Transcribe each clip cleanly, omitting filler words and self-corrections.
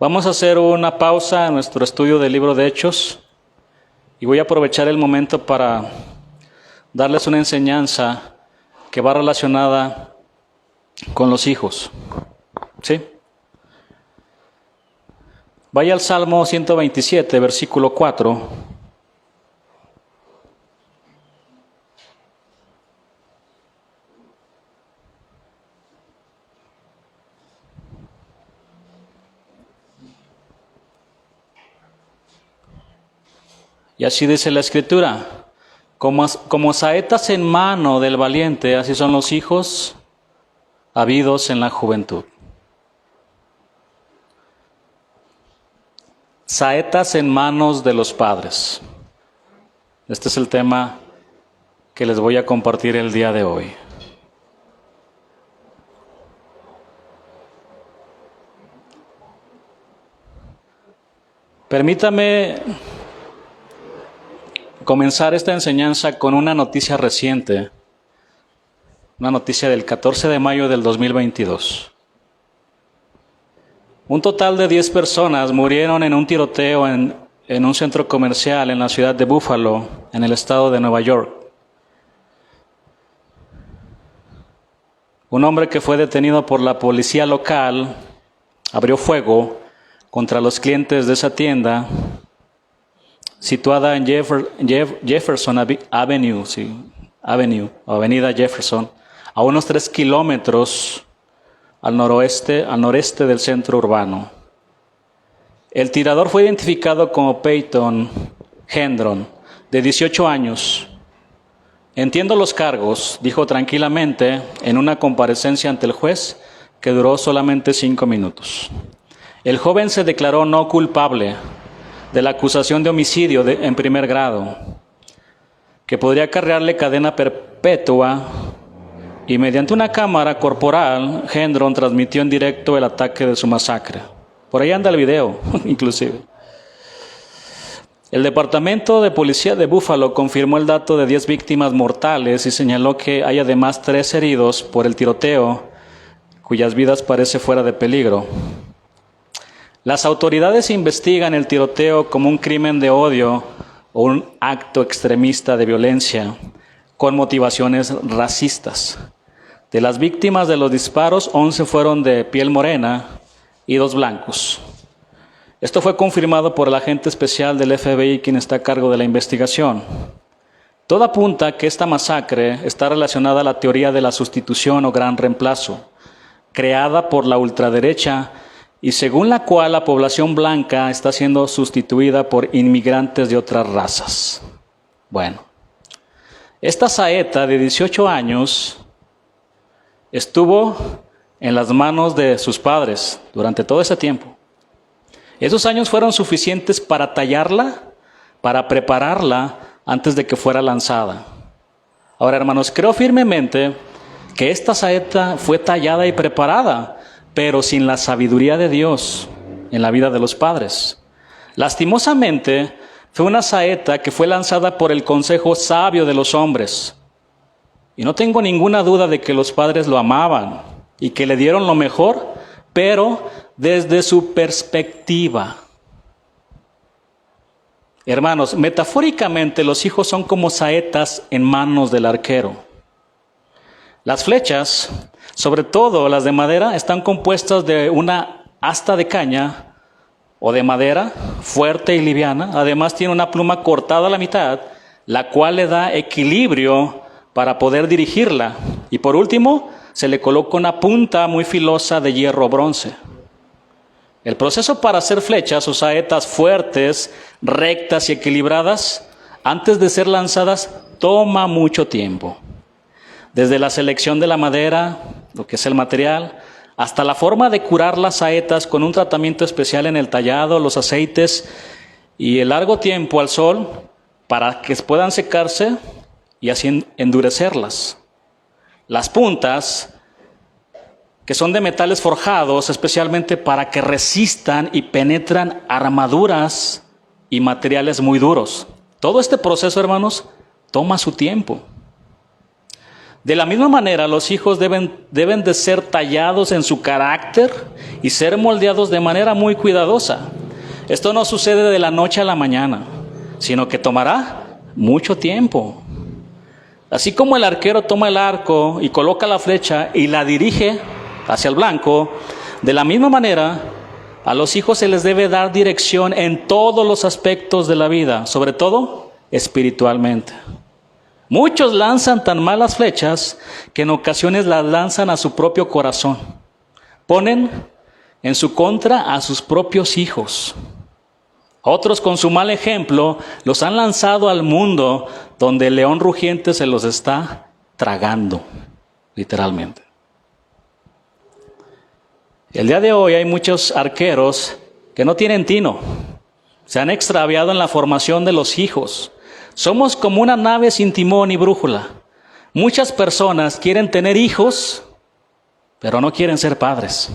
Vamos a hacer una pausa en nuestro estudio del libro de Hechos y voy a aprovechar el momento para darles una enseñanza que va relacionada con los hijos. ¿Sí? Vaya al Salmo 127, versículo 4. Y así dice la Escritura: como saetas en mano del valiente, así son los hijos habidos en la juventud. Saetas en manos de los padres. Este es el tema que les voy a compartir el día de hoy. Permítame comenzar esta enseñanza con una noticia reciente, una noticia del 14 de mayo del 2022. Un total de 10 personas murieron en un tiroteo en un centro comercial en la ciudad de Buffalo, en el estado de Nueva York. Un hombre que fue detenido por la policía local abrió fuego contra los clientes de esa tienda situada en Jefferson Avenue, o Avenida Jefferson, a unos 3 kilómetros al noreste del centro urbano. El tirador fue identificado como Peyton Hendron, de 18 años. Entiendo los cargos, dijo tranquilamente en una comparecencia ante el juez que duró solamente 5 minutos. El joven se declaró no culpable de la acusación de homicidio en primer grado, que podría acarrearle cadena perpetua, y mediante una cámara corporal, Hendron transmitió en directo el ataque de su masacre. Por ahí anda el video, inclusive. El Departamento de Policía de Buffalo confirmó el dato de 10 víctimas mortales y señaló que hay además 3 heridos por el tiroteo, cuyas vidas parece fuera de peligro. Las autoridades investigan el tiroteo como un crimen de odio o un acto extremista de violencia con motivaciones racistas. De las víctimas de los disparos, 11 fueron de piel morena y 2 blancos. Esto fue confirmado por el agente especial del FBI, quien está a cargo de la investigación. Todo apunta a que esta masacre está relacionada a la teoría de la sustitución o gran reemplazo, creada por la ultraderecha, y según la cual la población blanca está siendo sustituida por inmigrantes de otras razas. Bueno, esta saeta de 18 años estuvo en las manos de sus padres durante todo ese tiempo. Esos años fueron suficientes para tallarla, para prepararla antes de que fuera lanzada. Ahora, hermanos, creo firmemente que esta saeta fue tallada y preparada, pero sin la sabiduría de Dios en la vida de los padres. Lastimosamente, fue una saeta que fue lanzada por el consejo sabio de los hombres. Y no tengo ninguna duda de que los padres lo amaban y que le dieron lo mejor, pero desde su perspectiva. Hermanos, metafóricamente los hijos son como saetas en manos del arquero. Las flechas, sobre todo las de madera, están compuestas de una asta de caña o de madera fuerte y liviana. Además tiene una pluma cortada a la mitad, la cual le da equilibrio para poder dirigirla. Y por último, se le coloca una punta muy filosa de hierro o bronce. El proceso para hacer flechas o saetas fuertes, rectas y equilibradas, antes de ser lanzadas, toma mucho tiempo. Desde la selección de la madera, lo que es el material, hasta la forma de curar las saetas con un tratamiento especial en el tallado, los aceites y el largo tiempo al sol para que puedan secarse y así endurecerlas. Las puntas, que son de metales forjados especialmente para que resistan y penetran armaduras y materiales muy duros. Todo este proceso, hermanos, toma su tiempo. De la misma manera, los hijos deben de ser tallados en su carácter y ser moldeados de manera muy cuidadosa. Esto no sucede de la noche a la mañana, sino que tomará mucho tiempo. Así como el arquero toma el arco y coloca la flecha y la dirige hacia el blanco, de la misma manera, a los hijos se les debe dar dirección en todos los aspectos de la vida, sobre todo espiritualmente. Muchos lanzan tan malas flechas que en ocasiones las lanzan a su propio corazón. Ponen en su contra a sus propios hijos. Otros con su mal ejemplo los han lanzado al mundo donde el león rugiente se los está tragando, literalmente. El día de hoy hay muchos arqueros que no tienen tino. Se han extraviado en la formación de los hijos. Somos como una nave sin timón y brújula. Muchas personas quieren tener hijos, pero no quieren ser padres.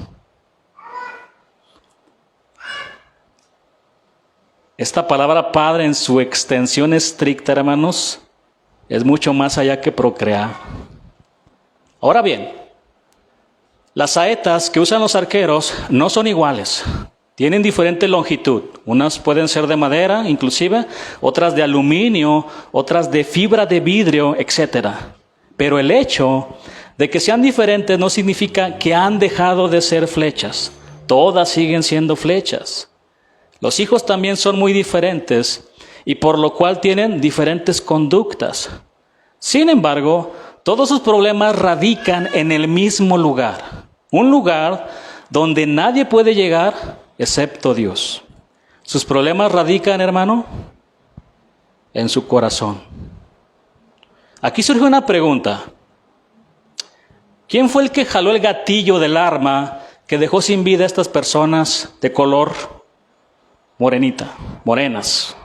Esta palabra padre en su extensión estricta, hermanos, es mucho más allá que procrear. Ahora bien, las saetas que usan los arqueros no son iguales. Tienen diferente longitud. Unas pueden ser de madera, inclusive, otras de aluminio, otras de fibra de vidrio, etc. Pero el hecho de que sean diferentes no significa que han dejado de ser flechas. Todas siguen siendo flechas. Los hijos también son muy diferentes y por lo cual tienen diferentes conductas. Sin embargo, todos sus problemas radican en el mismo lugar. Un lugar donde nadie puede llegar excepto Dios. Sus problemas radican, hermano, en su corazón. Aquí surge una pregunta. ¿Quién fue el que jaló el gatillo del arma que dejó sin vida a estas personas de color morenas?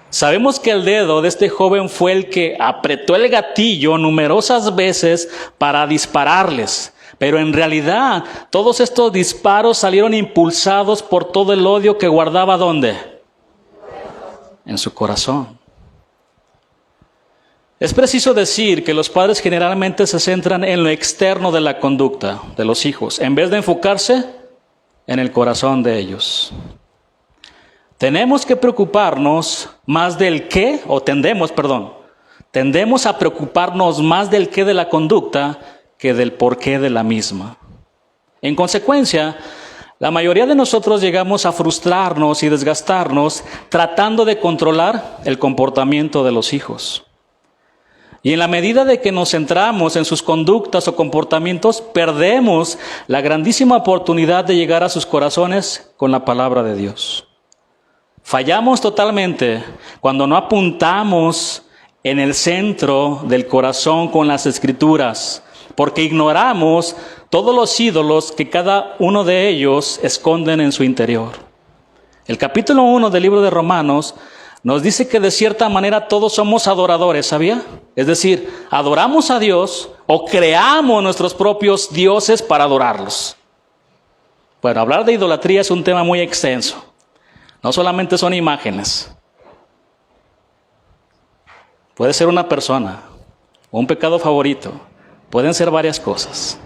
Sabemos que el dedo de este joven fue el que apretó el gatillo numerosas veces para dispararles. Pero en realidad, todos estos disparos salieron impulsados por todo el odio que guardaba, ¿dónde? En su corazón. Es preciso decir que los padres generalmente se centran en lo externo de la conducta de los hijos, en vez de enfocarse en el corazón de ellos. Tenemos que preocuparnos más del qué, tendemos a preocuparnos más del qué de la conducta que del porqué de la misma. En consecuencia, la mayoría de nosotros llegamos a frustrarnos y desgastarnos tratando de controlar el comportamiento de los hijos. Y en la medida de que nos centramos en sus conductas o comportamientos, perdemos la grandísima oportunidad de llegar a sus corazones con la palabra de Dios. Fallamos totalmente cuando no apuntamos en el centro del corazón con las Escrituras, porque ignoramos todos los ídolos que cada uno de ellos esconden en su interior. El capítulo 1 del libro de Romanos nos dice que de cierta manera todos somos adoradores, ¿sabía? Es decir, adoramos a Dios o creamos nuestros propios dioses para adorarlos. Bueno, hablar de idolatría es un tema muy extenso. No solamente son imágenes. Puede ser una persona, un pecado favorito. Pueden ser varias cosas.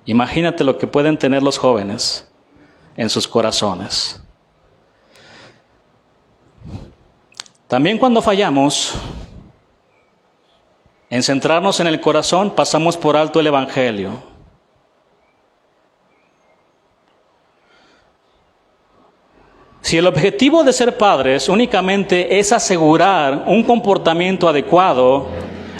Imagínate lo que pueden tener los jóvenes en sus corazones. También cuando fallamos, en centrarnos en el corazón, pasamos por alto el Evangelio. Si el objetivo de ser padres únicamente es asegurar un comportamiento adecuado,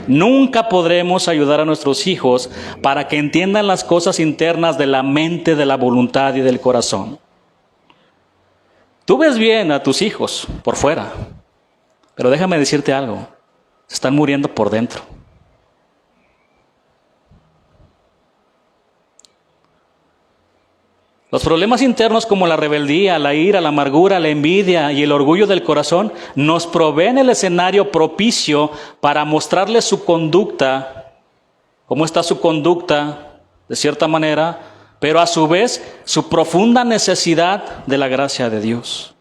nunca podremos ayudar a nuestros hijos para que entiendan las cosas internas de la mente, de la voluntad y del corazón. Tú ves bien a tus hijos por fuera, pero déjame decirte algo, se están muriendo por dentro. Los problemas internos como la rebeldía, la ira, la amargura, la envidia y el orgullo del corazón nos proveen el escenario propicio para mostrarles su conducta, cómo está su conducta de cierta manera, pero a su vez su profunda necesidad de la gracia de Dios.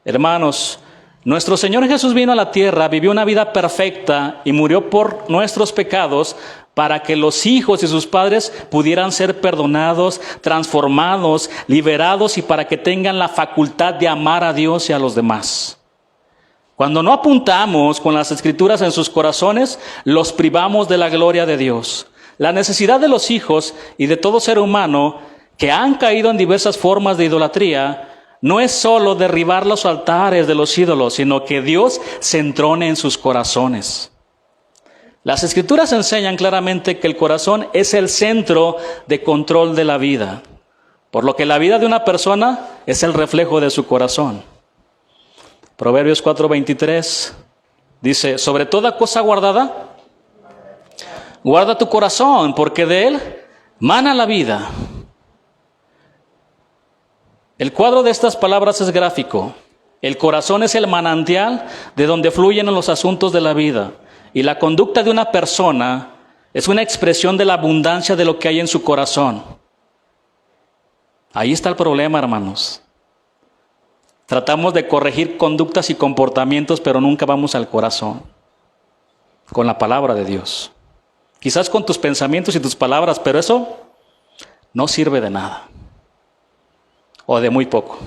Hermanos, Nuestro Señor Jesús vino a la tierra, vivió una vida perfecta y murió por nuestros pecados para que los hijos y sus padres pudieran ser perdonados, transformados, liberados y para que tengan la facultad de amar a Dios y a los demás. Cuando no apuntamos con las Escrituras en sus corazones, los privamos de la gloria de Dios. La necesidad de los hijos y de todo ser humano que han caído en diversas formas de idolatría no es solo derribar los altares de los ídolos, sino que Dios se entrone en sus corazones. Las Escrituras enseñan claramente que el corazón es el centro de control de la vida, por lo que la vida de una persona es el reflejo de su corazón. Proverbios 4:23 dice, sobre toda cosa guardada, guarda tu corazón, porque de él mana la vida. El cuadro de estas palabras es gráfico. El corazón es el manantial de donde fluyen los asuntos de la vida. Y la conducta de una persona es una expresión de la abundancia de lo que hay en su corazón. Ahí está el problema, hermanos. Tratamos de corregir conductas y comportamientos, pero nunca vamos al corazón, con la palabra de Dios. Quizás con tus pensamientos y tus palabras, pero eso no sirve de nada. O de muy poco.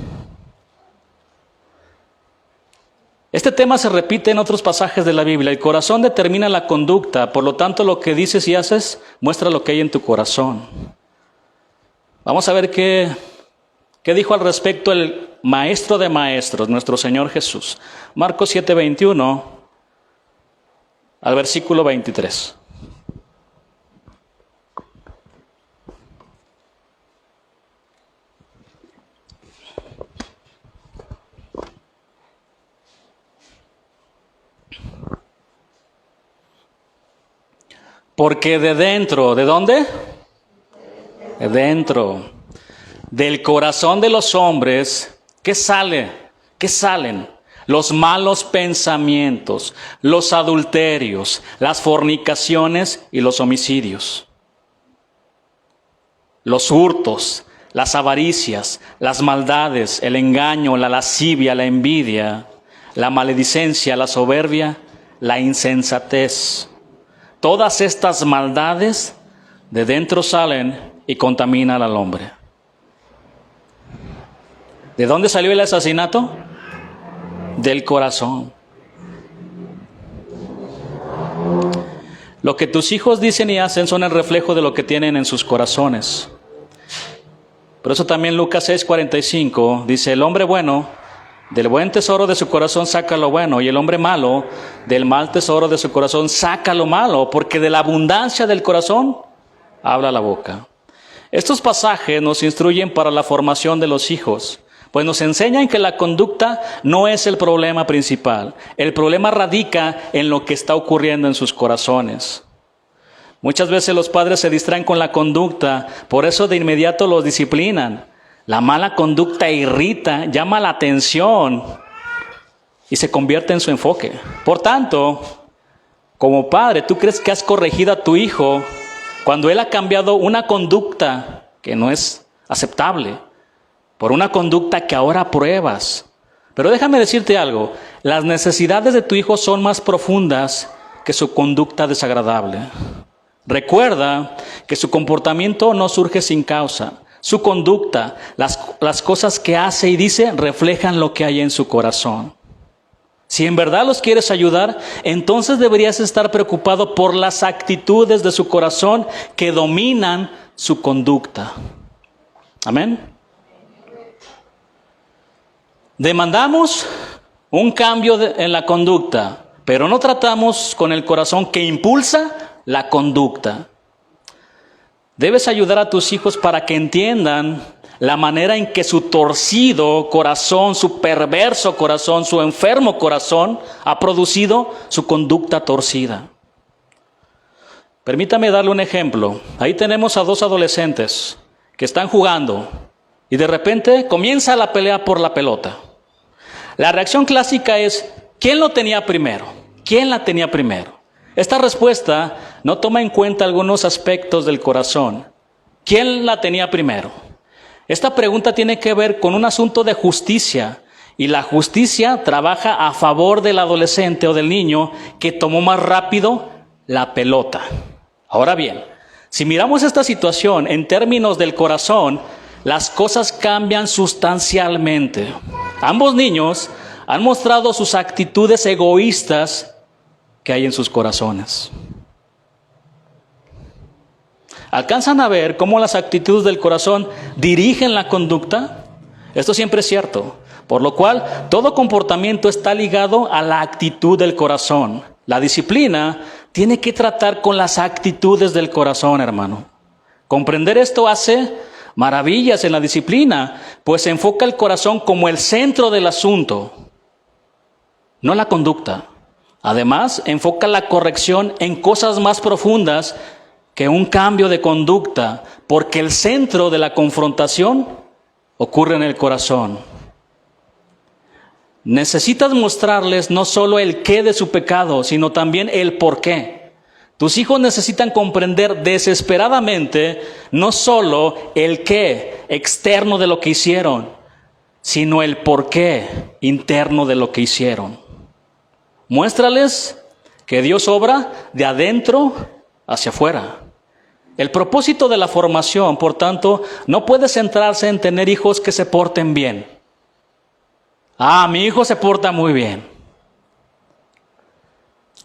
Este tema se repite en otros pasajes de la Biblia. El corazón determina la conducta, por lo tanto lo que dices y haces muestra lo que hay en tu corazón. Vamos a ver qué dijo al respecto el Maestro de Maestros, nuestro Señor Jesús. Marcos 7:21 al versículo 23. Porque de dentro, ¿de dónde? De dentro, del corazón de los hombres, ¿qué sale? ¿Qué salen? Los malos pensamientos, los adulterios, las fornicaciones y los homicidios. Los hurtos, las avaricias, las maldades, el engaño, la lascivia, la envidia, la maledicencia, la soberbia, la insensatez. Todas estas maldades de dentro salen y contaminan al hombre. ¿De dónde salió el asesinato? Del corazón. Lo que tus hijos dicen y hacen son el reflejo de lo que tienen en sus corazones. Por eso también Lucas 6:45 dice, el hombre bueno del buen tesoro de su corazón saca lo bueno, y el hombre malo del mal tesoro de su corazón saca lo malo, porque de la abundancia del corazón habla la boca. Estos pasajes nos instruyen para la formación de los hijos, pues nos enseñan que la conducta no es el problema principal. El problema radica en lo que está ocurriendo en sus corazones. Muchas veces los padres se distraen con la conducta, por eso de inmediato los disciplinan. La mala conducta irrita, llama la atención y se convierte en su enfoque. Por tanto, como padre, ¿tú crees que has corregido a tu hijo cuando él ha cambiado una conducta que no es aceptable por una conducta que ahora apruebas? Pero déjame decirte algo, las necesidades de tu hijo son más profundas que su conducta desagradable. Recuerda que su comportamiento no surge sin causa. Su conducta, las cosas que hace y dice reflejan lo que hay en su corazón. Si en verdad los quieres ayudar, entonces deberías estar preocupado por las actitudes de su corazón que dominan su conducta. Amén. Demandamos un cambio en la conducta, pero no tratamos con el corazón que impulsa la conducta. Debes ayudar a tus hijos para que entiendan la manera en que su torcido corazón, su perverso corazón, su enfermo corazón ha producido su conducta torcida. Permítame darle un ejemplo. Ahí tenemos a dos adolescentes que están jugando y de repente comienza la pelea por la pelota. La reacción clásica es, ¿quién lo tenía primero? ¿Quién la tenía primero? Esta respuesta no toma en cuenta algunos aspectos del corazón. ¿Quién la tenía primero? Esta pregunta tiene que ver con un asunto de justicia y la justicia trabaja a favor del adolescente o del niño que tomó más rápido la pelota. Ahora bien, si miramos esta situación en términos del corazón, las cosas cambian sustancialmente. Ambos niños han mostrado sus actitudes egoístas que hay en sus corazones. ¿Alcanzan a ver cómo las actitudes del corazón dirigen la conducta? Esto siempre es cierto, por lo cual todo comportamiento está ligado a la actitud del corazón. La disciplina tiene que tratar con las actitudes del corazón, hermano. Comprender esto hace maravillas en la disciplina, pues enfoca el corazón como el centro del asunto, no la conducta. Además, enfoca la corrección en cosas más profundas que un cambio de conducta, porque el centro de la confrontación ocurre en el corazón. Necesitas mostrarles no solo el qué de su pecado, sino también el por qué. Tus hijos necesitan comprender desesperadamente no solo el qué externo de lo que hicieron, sino el por qué interno de lo que hicieron. Muéstrales que Dios obra de adentro hacia afuera. El propósito de la formación, por tanto, no puede centrarse en tener hijos que se porten bien. Mi hijo se porta muy bien.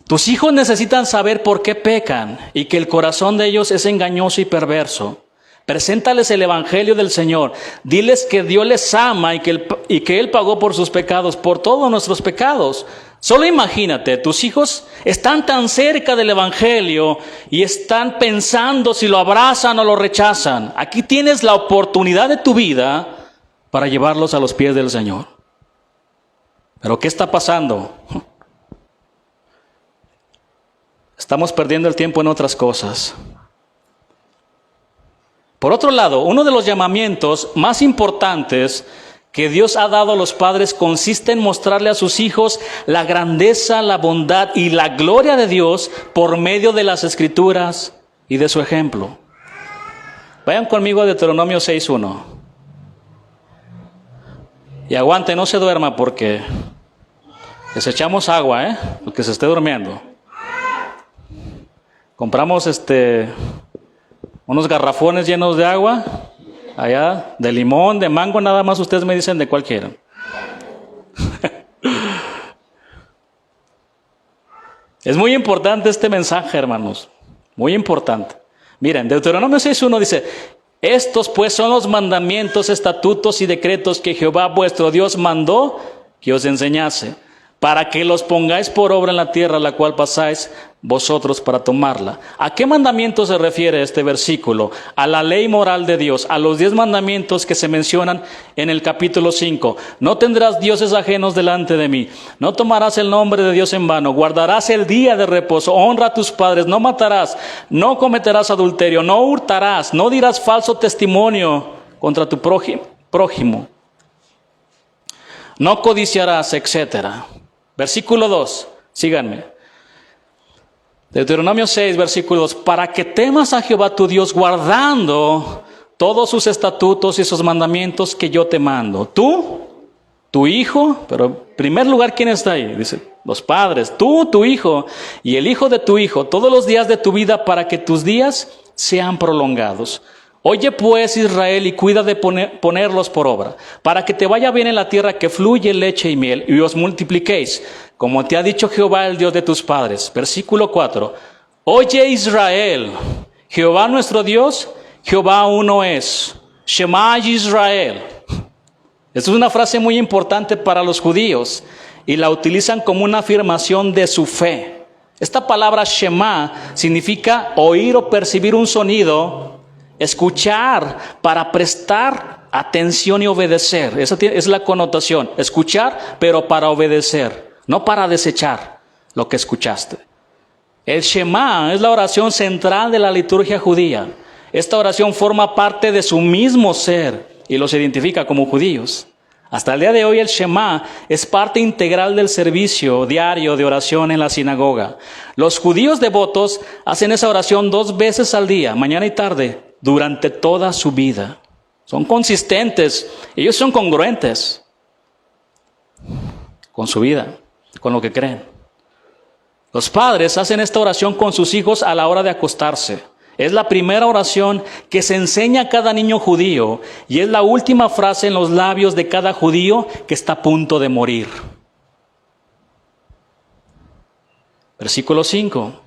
Tus hijos necesitan saber por qué pecan y que el corazón de ellos es engañoso y perverso. Preséntales el evangelio del Señor. Diles que Dios les ama y que Él pagó por sus pecados, por todos nuestros pecados. Solo imagínate, tus hijos están tan cerca del evangelio y están pensando si lo abrazan o lo rechazan. Aquí tienes la oportunidad de tu vida para llevarlos a los pies del Señor. Pero ¿qué está pasando? Estamos perdiendo el tiempo en otras cosas. Por otro lado, uno de los llamamientos más importantes que Dios ha dado a los padres consiste en mostrarle a sus hijos la grandeza, la bondad y la gloria de Dios por medio de las Escrituras y de su ejemplo. Vayan conmigo a Deuteronomio 6:1. Y aguante, no se duerma porque les echamos agua, el que se esté durmiendo. Compramos unos garrafones llenos de agua, allá, de limón, de mango, nada más ustedes me dicen de cuál quieren. Es muy importante este mensaje, hermanos, muy importante. Miren, Deuteronomio 6:1 dice: estos pues son los mandamientos, estatutos y decretos que Jehová vuestro Dios mandó que os enseñase, para que los pongáis por obra en la tierra a la cual pasáis vosotros para tomarla. ¿A qué mandamiento se refiere este versículo? A la ley moral de Dios, a los 10 mandamientos que se mencionan en el capítulo 5. No tendrás dioses ajenos delante de mí, no tomarás el nombre de Dios en vano, guardarás el día de reposo, honra a tus padres, no matarás, no cometerás adulterio, no hurtarás, no dirás falso testimonio contra tu prójimo, no codiciarás, etcétera. Versículo 2, síganme. Deuteronomio 6, versículo 2. Para que temas a Jehová tu Dios guardando todos sus estatutos y sus mandamientos que yo te mando. Tú, tu hijo, pero en primer lugar, ¿quién está ahí? Dice, los padres. Tú, tu hijo y el hijo de tu hijo, todos los días de tu vida para que tus días sean prolongados. Oye pues, Israel, y cuida de ponerlos por obra, para que te vaya bien en la tierra que fluye leche y miel, y os multipliquéis, como te ha dicho Jehová, el Dios de tus padres. Versículo 4. Oye Israel, Jehová nuestro Dios, Jehová uno es. Shema Israel. Esta es una frase muy importante para los judíos, y la utilizan como una afirmación de su fe. Esta palabra Shema significa oír o percibir un sonido, escuchar para prestar atención y obedecer. Esa es la connotación. Escuchar, pero para obedecer, no para desechar lo que escuchaste. El Shema es la oración central de la liturgia judía. Esta oración forma parte de su mismo ser y los identifica como judíos. Hasta el día de hoy el Shema es parte integral del servicio diario de oración en la sinagoga. Los judíos devotos hacen esa oración 2 veces al día, mañana y tarde, durante toda su vida. Son consistentes, ellos son congruentes. con su vida, con lo que creen. Los padres hacen esta oración con sus hijos a la hora de acostarse. Es la primera oración que se enseña a cada niño judío y es la última frase en los labios de cada judío que está a punto de morir. Versículo 5.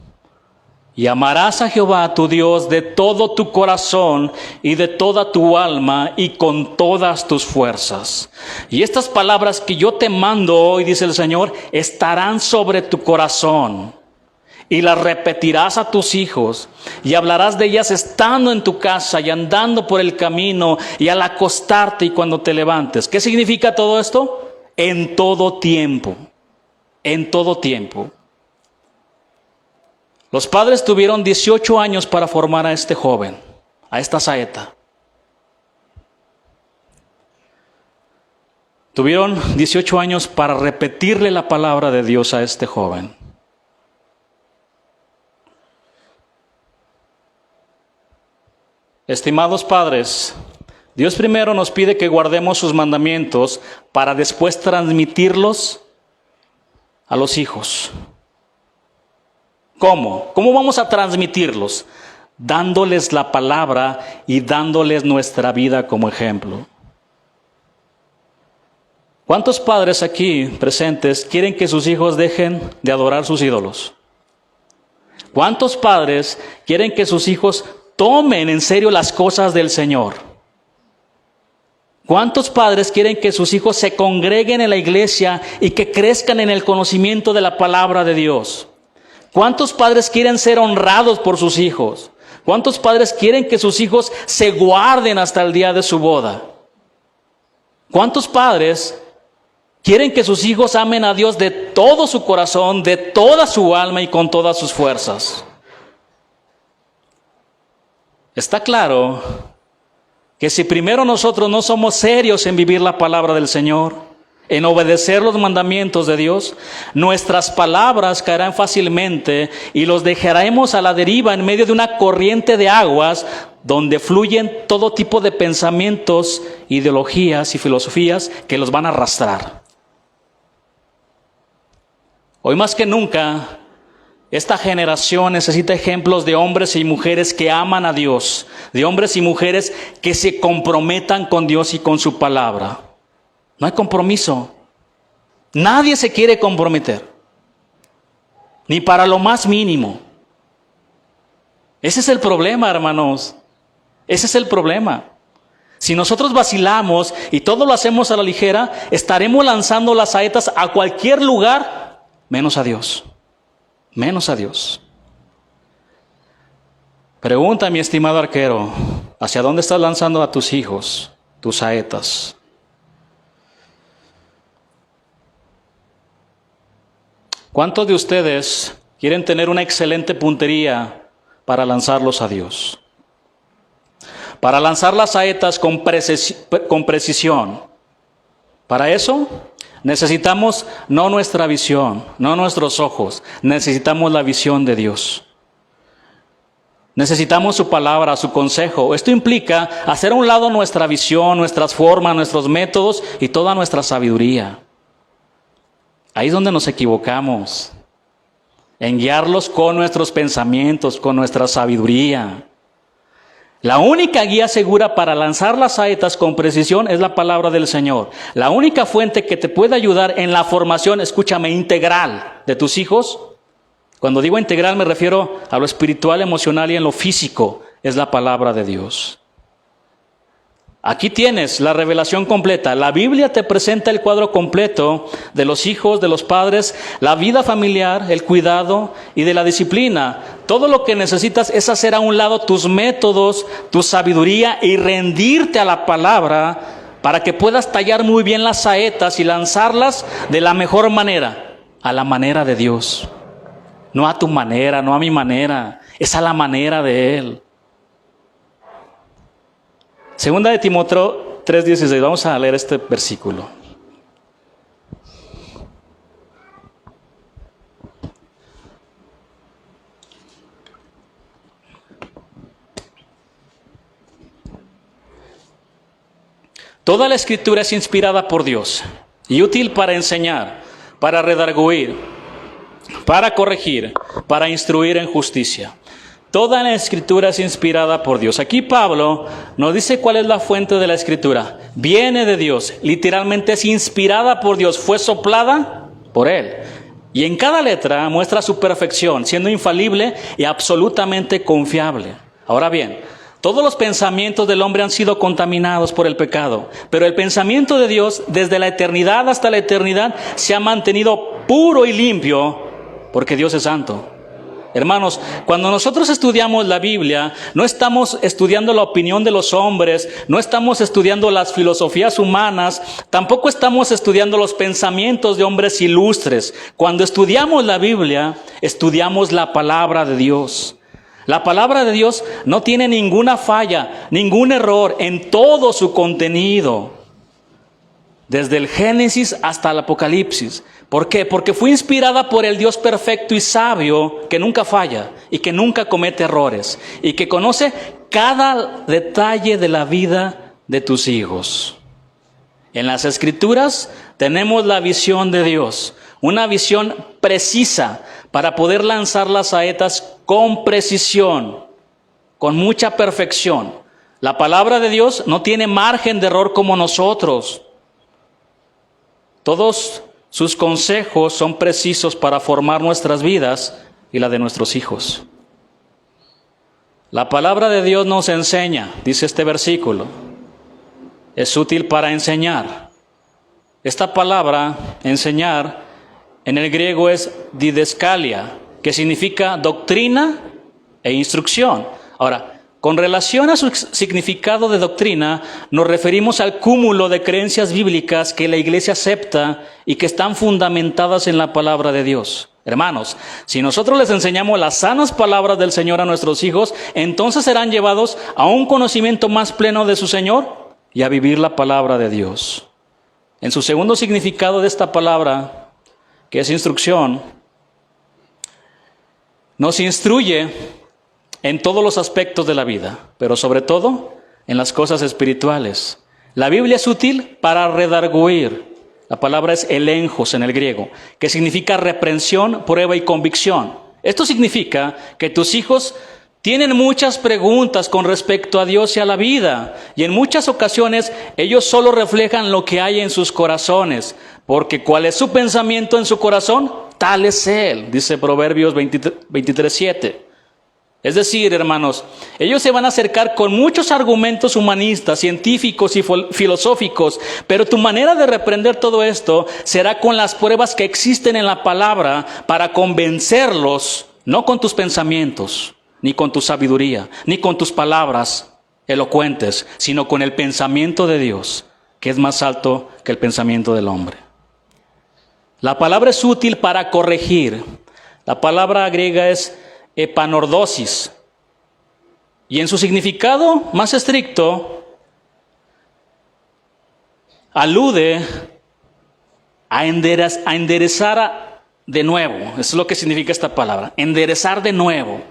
Y amarás a Jehová tu Dios de todo tu corazón y de toda tu alma y con todas tus fuerzas. Y estas palabras que yo te mando hoy, dice el Señor, estarán sobre tu corazón. Y las repetirás a tus hijos y hablarás de ellas estando en tu casa y andando por el camino y al acostarte y cuando te levantes. ¿Qué significa todo esto? En todo tiempo. En todo tiempo. Los padres tuvieron 18 años para formar a este joven, a esta saeta. Tuvieron 18 años para repetirle la palabra de Dios a este joven. Estimados padres, Dios primero nos pide que guardemos sus mandamientos para después transmitirlos a los hijos. ¿Cómo? ¿Cómo vamos a transmitirlos? Dándoles la palabra y dándoles nuestra vida como ejemplo. ¿Cuántos padres aquí presentes quieren que sus hijos dejen de adorar sus ídolos? ¿Cuántos padres quieren que sus hijos tomen en serio las cosas del Señor? ¿Cuántos padres quieren que sus hijos se congreguen en la iglesia y que crezcan en el conocimiento de la palabra de Dios? ¿Cuántos padres quieren ser honrados por sus hijos? ¿Cuántos padres quieren que sus hijos se guarden hasta el día de su boda? ¿Cuántos padres quieren que sus hijos amen a Dios de todo su corazón, de toda su alma y con todas sus fuerzas? Está claro que si primero nosotros no somos serios en vivir la palabra del Señor, en obedecer los mandamientos de Dios, nuestras palabras caerán fácilmente y los dejaremos a la deriva en medio de una corriente de aguas donde fluyen todo tipo de pensamientos, ideologías y filosofías que los van a arrastrar. Hoy más que nunca, esta generación necesita ejemplos de hombres y mujeres que aman a Dios, de hombres y mujeres que se comprometan con Dios y con su palabra. No hay compromiso. Nadie se quiere comprometer, ni para lo más mínimo. Ese es el problema, hermanos. Ese es el problema. Si nosotros vacilamos y todo lo hacemos a la ligera, estaremos lanzando las saetas a cualquier lugar, menos a Dios. Menos a Dios. Pregunta, mi estimado arquero, ¿hacia dónde estás lanzando a tus hijos, tus saetas? ¿Cuántos de ustedes quieren tener una excelente puntería para lanzarlos a Dios? Para lanzar las saetas con precisión. Para eso necesitamos no nuestra visión, no nuestros ojos, necesitamos la visión de Dios. Necesitamos su palabra, su consejo. Esto implica hacer a un lado nuestra visión, nuestras formas, nuestros métodos y toda nuestra sabiduría. Ahí es donde nos equivocamos, en guiarlos con nuestros pensamientos, con nuestra sabiduría. La única guía segura para lanzar las saetas con precisión es la palabra del Señor. La única fuente que te puede ayudar en la formación, escúchame, integral de tus hijos. Cuando digo integral me refiero a lo espiritual, emocional y en lo físico, es la palabra de Dios. Aquí tienes la revelación completa. La Biblia te presenta el cuadro completo de los hijos, de los padres, la vida familiar, el cuidado y de la disciplina. Todo lo que necesitas es hacer a un lado tus métodos, tu sabiduría y rendirte a la palabra para que puedas tallar muy bien las saetas y lanzarlas de la mejor manera, a la manera de Dios. No a tu manera, no a mi manera, es a la manera de Él. Segunda de Timoteo 3:16, vamos a leer este versículo. Toda la escritura es inspirada por Dios y útil para enseñar, para redarguir, para corregir, para instruir en justicia. Toda la Escritura es inspirada por Dios. Aquí Pablo nos dice cuál es la fuente de la Escritura. Viene de Dios, literalmente es inspirada por Dios, fue soplada por Él. Y en cada letra muestra su perfección, siendo infalible y absolutamente confiable. Ahora bien, todos los pensamientos del hombre han sido contaminados por el pecado, pero el pensamiento de Dios desde la eternidad hasta la eternidad se ha mantenido puro y limpio porque Dios es santo. Hermanos, cuando nosotros estudiamos la Biblia, no estamos estudiando la opinión de los hombres, no estamos estudiando las filosofías humanas, tampoco estamos estudiando los pensamientos de hombres ilustres. Cuando estudiamos la Biblia, estudiamos la palabra de Dios. La palabra de Dios no tiene ninguna falla, ningún error en todo su contenido, desde el Génesis hasta el Apocalipsis. ¿Por qué? Porque fue inspirada por el Dios perfecto y sabio que nunca falla y que nunca comete errores y que conoce cada detalle de la vida de tus hijos. En las Escrituras tenemos la visión de Dios, una visión precisa para poder lanzar las saetas con precisión, con mucha perfección. La palabra de Dios no tiene margen de error como nosotros. Todos sus consejos son precisos para formar nuestras vidas y la de nuestros hijos. La palabra de Dios nos enseña, dice este versículo, es útil para enseñar. Esta palabra, enseñar, en el griego es didaskalia, que significa doctrina e instrucción. Ahora, con relación a su significado de doctrina, nos referimos al cúmulo de creencias bíblicas que la iglesia acepta y que están fundamentadas en la palabra de Dios. Hermanos, si nosotros les enseñamos las sanas palabras del Señor a nuestros hijos, entonces serán llevados a un conocimiento más pleno de su Señor y a vivir la palabra de Dios. En su segundo significado de esta palabra, que es instrucción, nos instruye en todos los aspectos de la vida, pero sobre todo en las cosas espirituales. La Biblia es útil para redarguir. La palabra es elenjos en el griego, que significa reprensión, prueba y convicción. Esto significa que tus hijos tienen muchas preguntas con respecto a Dios y a la vida, y en muchas ocasiones ellos solo reflejan lo que hay en sus corazones, porque ¿cuál es su pensamiento en su corazón? Tal es Él, dice Proverbios 23:7. Es decir, hermanos, ellos se van a acercar con muchos argumentos humanistas, científicos y filosóficos, pero tu manera de reprender todo esto será con las pruebas que existen en la palabra para convencerlos, no con tus pensamientos, ni con tu sabiduría, ni con tus palabras elocuentes, sino con el pensamiento de Dios, que es más alto que el pensamiento del hombre. La palabra es útil para corregir. La palabra griega es epanordosis, y en su significado más estricto alude a enderezar de nuevo. Eso es lo que significa esta palabra, enderezar de nuevo.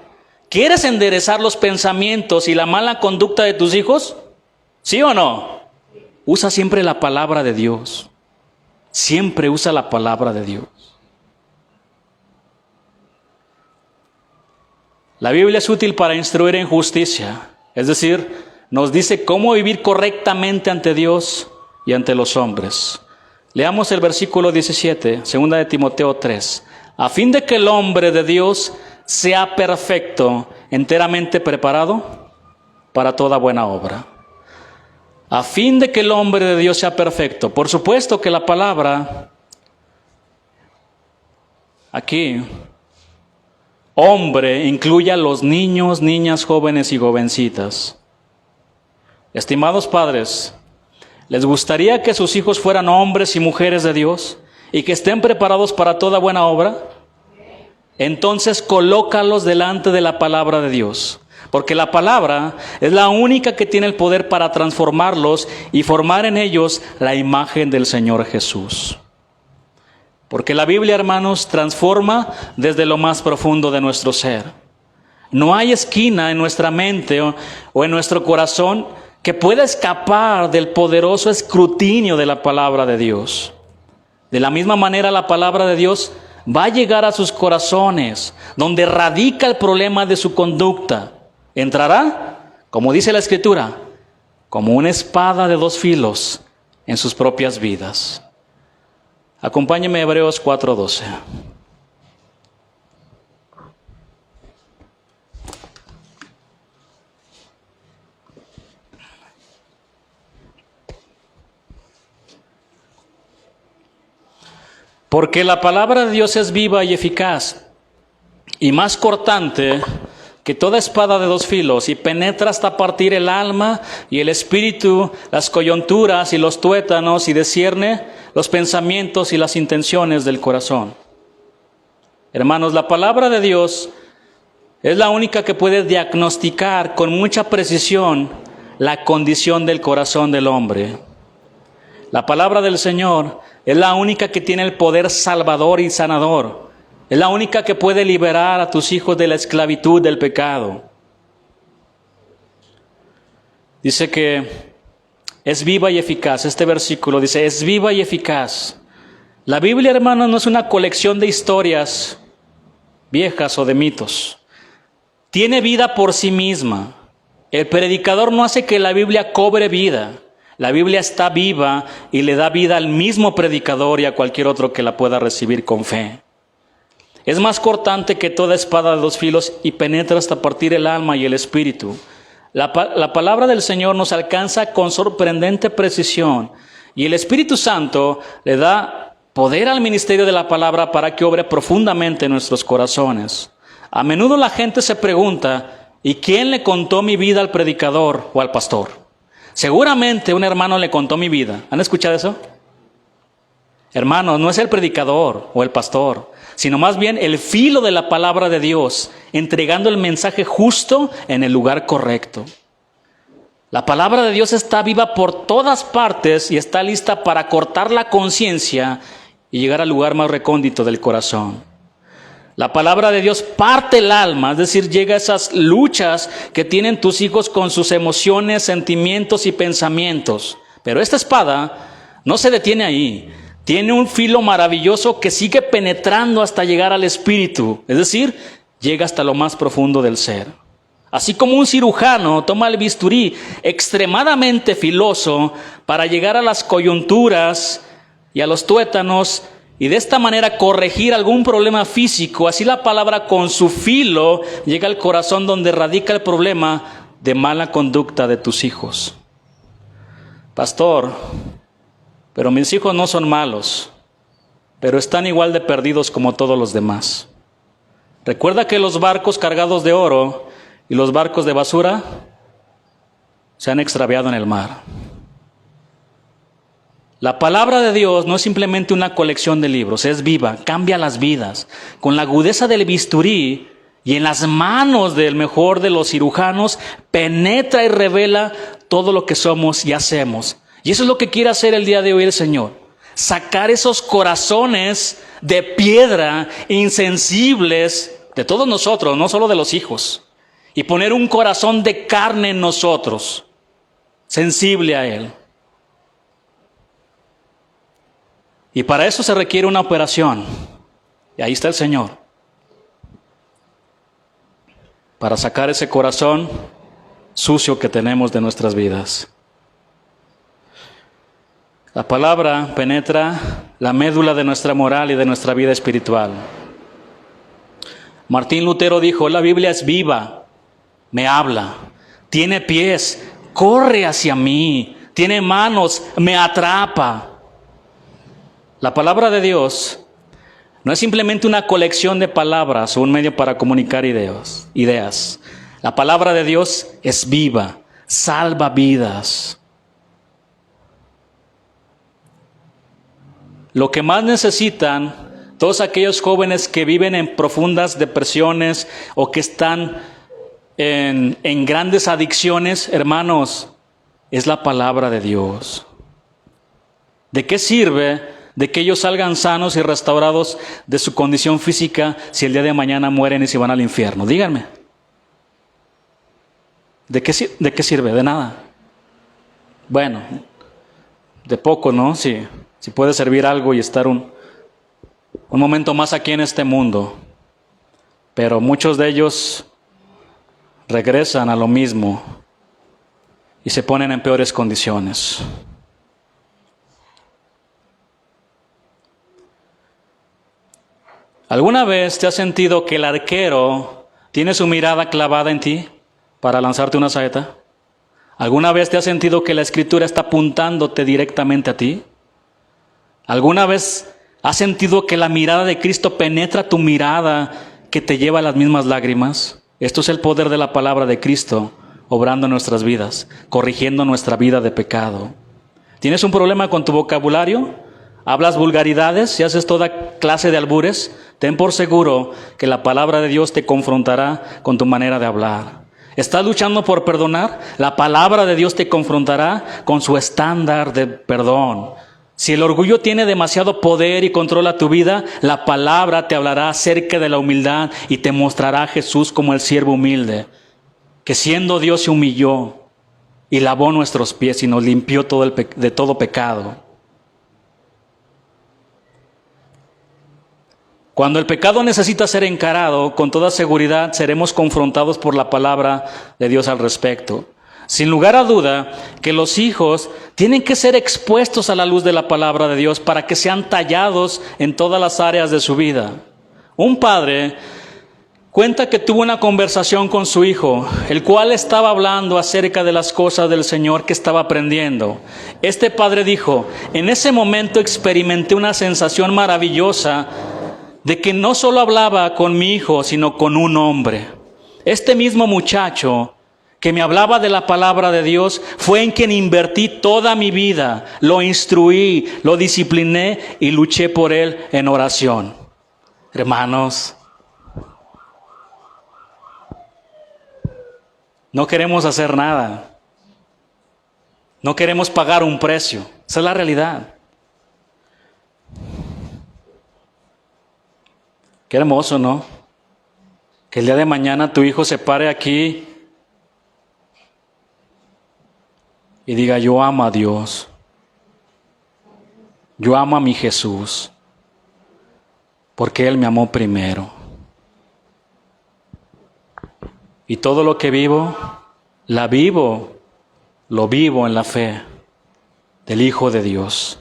¿Quieres enderezar los pensamientos y la mala conducta de tus hijos? ¿Sí o no? Usa siempre la palabra de Dios. Siempre usa la palabra de Dios. La Biblia es útil para instruir en justicia, es decir, nos dice cómo vivir correctamente ante Dios y ante los hombres. Leamos el versículo 17, 2 de Timoteo 3. A fin de que el hombre de Dios sea perfecto, enteramente preparado para toda buena obra. A fin de que el hombre de Dios sea perfecto. Por supuesto que la palabra aquí, hombre, incluye a los niños, niñas, jóvenes y jovencitas. Estimados padres, ¿les gustaría que sus hijos fueran hombres y mujeres de Dios y que estén preparados para toda buena obra? Entonces colócalos delante de la palabra de Dios, porque la palabra es la única que tiene el poder para transformarlos y formar en ellos la imagen del Señor Jesús. Porque la Biblia, hermanos, transforma desde lo más profundo de nuestro ser. No hay esquina en nuestra mente o en nuestro corazón que pueda escapar del poderoso escrutinio de la palabra de Dios. De la misma manera, la palabra de Dios va a llegar a sus corazones, donde radica el problema de su conducta. Entrará, como dice la Escritura, como una espada de dos filos en sus propias vidas. Acompáñeme a Hebreos 4:12. Porque la palabra de Dios es viva y eficaz, y más cortante que toda espada de dos filos, y penetra hasta partir el alma y el espíritu, las coyunturas y los tuétanos, y discierne los pensamientos y las intenciones del corazón. Hermanos, la palabra de Dios es la única que puede diagnosticar con mucha precisión la condición del corazón del hombre. La palabra del Señor es la única que tiene el poder salvador y sanador. Es la única que puede liberar a tus hijos de la esclavitud del pecado. Dice que es viva y eficaz. Este versículo dice, es viva y eficaz. La Biblia, hermanos, no es una colección de historias viejas o de mitos. Tiene vida por sí misma. El predicador no hace que la Biblia cobre vida. La Biblia está viva y le da vida al mismo predicador y a cualquier otro que la pueda recibir con fe. Es más cortante que toda espada de dos filos y penetra hasta partir el alma y el espíritu. La palabra del Señor nos alcanza con sorprendente precisión y el Espíritu Santo le da poder al ministerio de la palabra para que obre profundamente en nuestros corazones. A menudo la gente se pregunta, ¿y quién le contó mi vida al predicador o al pastor? Seguramente un hermano le contó mi vida. ¿Han escuchado eso? Hermanos, no es el predicador o el pastor, sino más bien el filo de la palabra de Dios, entregando el mensaje justo en el lugar correcto. La palabra de Dios está viva por todas partes y está lista para cortar la conciencia y llegar al lugar más recóndito del corazón. La palabra de Dios parte el alma, es decir, llega a esas luchas que tienen tus hijos con sus emociones, sentimientos y pensamientos. Pero esta espada no se detiene ahí. Tiene un filo maravilloso que sigue penetrando hasta llegar al espíritu, es decir, llega hasta lo más profundo del ser. Así como un cirujano toma el bisturí extremadamente filoso para llegar a las coyunturas y a los tuétanos, y de esta manera corregir algún problema físico, así la palabra con su filo llega al corazón donde radica el problema de mala conducta de tus hijos. Pastor, pero mis hijos no son malos, pero están igual de perdidos como todos los demás. Recuerda que los barcos cargados de oro y los barcos de basura se han extraviado en el mar. La palabra de Dios no es simplemente una colección de libros, es viva, cambia las vidas. Con la agudeza del bisturí y en las manos del mejor de los cirujanos, penetra y revela todo lo que somos y hacemos. Y eso es lo que quiere hacer el día de hoy el Señor. Sacar esos corazones de piedra, insensibles, de todos nosotros, no solo de los hijos. Y poner un corazón de carne en nosotros, sensible a Él. Y para eso se requiere una operación. Y ahí está el Señor. Para sacar ese corazón sucio que tenemos de nuestras vidas. La palabra penetra la médula de nuestra moral y de nuestra vida espiritual. Martín Lutero dijo, la Biblia es viva, me habla, tiene pies, corre hacia mí, tiene manos, me atrapa. La palabra de Dios no es simplemente una colección de palabras o un medio para comunicar ideas. La palabra de Dios es viva, salva vidas. Lo que más necesitan todos aquellos jóvenes que viven en profundas depresiones o que están en grandes adicciones, hermanos, es la palabra de Dios. ¿De qué sirve de que ellos salgan sanos y restaurados de su condición física si el día de mañana mueren y se van al infierno? Díganme. ¿De qué sirve? De nada. Bueno, de poco, ¿no? Sí. si puedes servir algo y estar un momento más aquí en este mundo. Pero muchos de ellos regresan a lo mismo y se ponen en peores condiciones. ¿Alguna vez te has sentido que el arquero tiene su mirada clavada en ti para lanzarte una saeta? ¿Alguna vez te has sentido que la Escritura está apuntándote directamente a ti? ¿Alguna vez has sentido que la mirada de Cristo penetra tu mirada que te lleva a las mismas lágrimas? Esto es el poder de la palabra de Cristo obrando en nuestras vidas, corrigiendo nuestra vida de pecado. ¿Tienes un problema con tu vocabulario? ¿Hablas vulgaridades y haces toda clase de albures? Ten por seguro que la palabra de Dios te confrontará con tu manera de hablar. ¿Estás luchando por perdonar? La palabra de Dios te confrontará con su estándar de perdón. Si el orgullo tiene demasiado poder y controla tu vida, la palabra te hablará acerca de la humildad y te mostrará a Jesús como el siervo humilde, que siendo Dios se humilló y lavó nuestros pies y nos limpió de todo pecado. Cuando el pecado necesita ser encarado, con toda seguridad seremos confrontados por la palabra de Dios al respecto. Sin lugar a duda que los hijos tienen que ser expuestos a la luz de la palabra de Dios para que sean tallados en todas las áreas de su vida. Un padre cuenta que tuvo una conversación con su hijo, el cual estaba hablando acerca de las cosas del Señor que estaba aprendiendo. Este padre dijo: en ese momento experimenté una sensación maravillosa de que no solo hablaba con mi hijo, sino con un hombre. Este mismo muchacho que me hablaba de la palabra de Dios fue en quien invertí toda mi vida, lo instruí, lo discipliné y luché por él en oración. Hermanos, no queremos hacer nada. No queremos pagar un precio. Esa es la realidad. Qué hermoso, ¿no? Que el día de mañana tu hijo se pare aquí y diga: yo amo a Dios. Yo amo a mi Jesús. Porque Él me amó primero. Y todo lo que vivo, lo vivo en la fe del Hijo de Dios.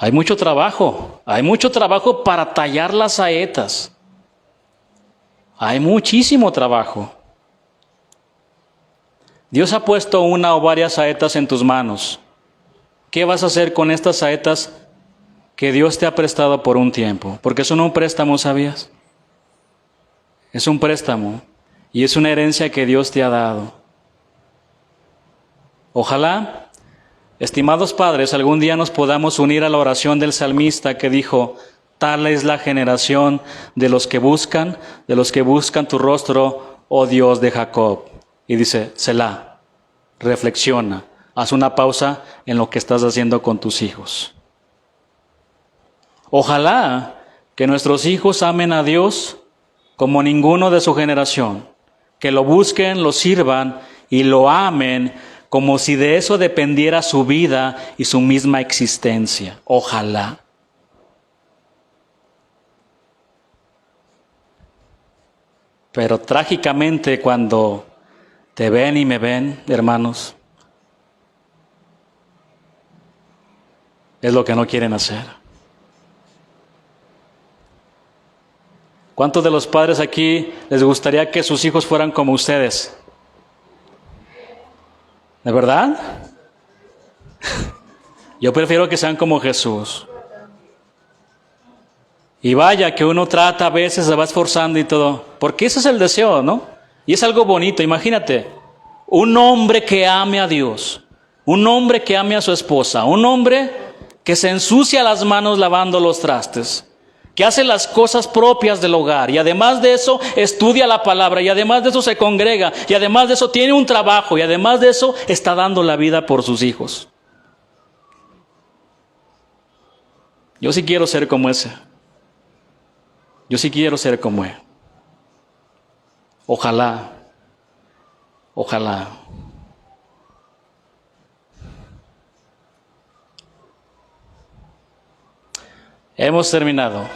Hay mucho trabajo para tallar las saetas. Hay muchísimo trabajo. Dios ha puesto una o varias saetas en tus manos. ¿Qué vas a hacer con estas saetas que Dios te ha prestado por un tiempo? Porque son un préstamo, ¿sabías? Es un préstamo y es una herencia que Dios te ha dado. Ojalá, estimados padres, algún día nos podamos unir a la oración del salmista que dijo: tal es la generación de los que buscan tu rostro, oh Dios de Jacob. Y dice: Selah, reflexiona, haz una pausa en lo que estás haciendo con tus hijos. Ojalá que nuestros hijos amen a Dios como ninguno de su generación, que lo busquen, lo sirvan y lo amen como si de eso dependiera su vida y su misma existencia. Ojalá. Pero trágicamente, cuando te ven y me ven, hermanos, es lo que no quieren hacer. ¿Cuántos de los padres aquí les gustaría que sus hijos fueran como ustedes? ¿De verdad? Yo prefiero que sean como Jesús. Y vaya que uno trata a veces, se va esforzando y todo, porque ese es el deseo, ¿no? Y es algo bonito. Imagínate, un hombre que ame a Dios, un hombre que ame a su esposa, un hombre que se ensucia las manos lavando los trastes, que hace las cosas propias del hogar y además de eso estudia la palabra y además de eso se congrega y además de eso tiene un trabajo y además de eso está dando la vida por sus hijos. Yo sí quiero ser como ese. Yo sí quiero ser como él. Ojalá. Hemos terminado.